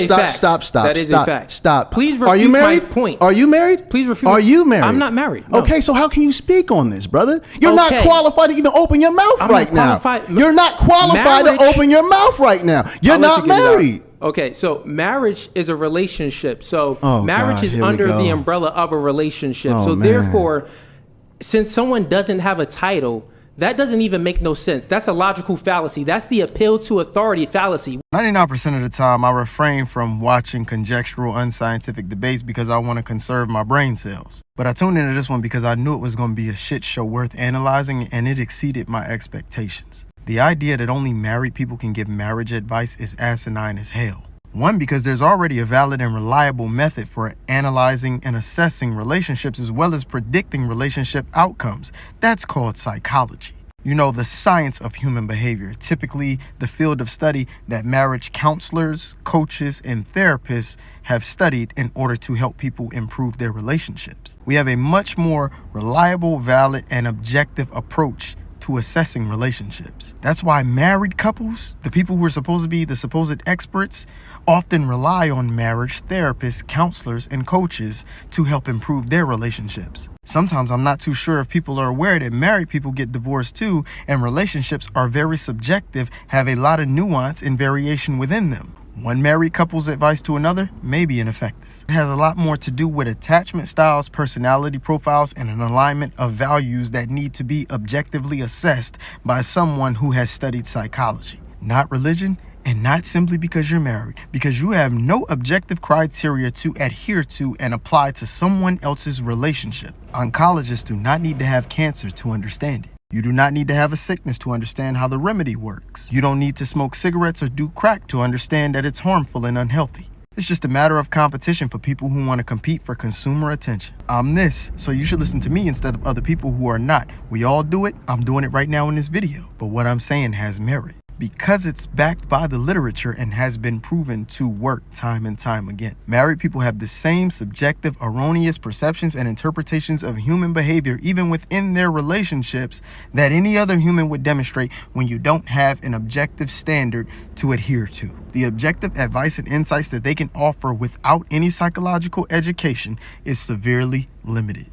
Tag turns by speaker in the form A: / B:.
A: Stop.
B: That is a fact.
A: Stop.
B: Please refute
A: Are you married?
B: my point.
A: Are you married?
B: Please refute.
A: Are you married?
B: I'm not married. No.
A: Okay, so how can you speak on this, brother? You're not qualified to even open your mouth right now. You're not qualified to open your mouth right now. You're not married.
B: Okay, so marriage is a relationship. So marriage is under the umbrella of a relationship. So therefore, since someone doesn't have a title, that doesn't even make no sense. That's a logical fallacy. That's the appeal to authority fallacy.
C: 99% of the time, I refrain from watching conjectural, unscientific debates because I want to conserve my brain cells. But I tuned into this one because I knew it was going to be a shit show worth analyzing, and it exceeded my expectations. The idea that only married people can give marriage advice is asinine as hell. One, because there's already a valid and reliable method for analyzing and assessing relationships as well as predicting relationship outcomes. That's called psychology. You know, the science of human behavior, typically the field of study that marriage counselors, coaches, and therapists have studied in order to help people improve their relationships. We have a much more reliable, valid, and objective approach to assessing relationships. That's why married couples, the people who are supposed to be the supposed experts, often rely on marriage therapists, counselors, and coaches to help improve their relationships. Sometimes I'm not too sure if people are aware that married people get divorced too, and relationships are very subjective, have a lot of nuance and variation within them. One married couple's advice to another may be ineffective. It has a lot more to do with attachment styles, personality profiles, and an alignment of values that need to be objectively assessed by someone who has studied psychology, not religion. And not simply because you're married, because you have no objective criteria to adhere to and apply to someone else's relationship. Oncologists do not need to have cancer to understand it. You do not need to have a sickness to understand how the remedy works. You don't need to smoke cigarettes or do crack to understand that it's harmful and unhealthy. It's just a matter of competition for people who want to compete for consumer attention. I'm this, so you should listen to me instead of other people who are not. We all do it. I'm doing it right now in this video. But what I'm saying has merit, because it's backed by the literature and has been proven to work time and time again. Married people have the same subjective, erroneous perceptions and interpretations of human behavior, even within their relationships, that any other human would demonstrate when you don't have an objective standard to adhere to. The objective advice and insights that they can offer without any psychological education is severely limited.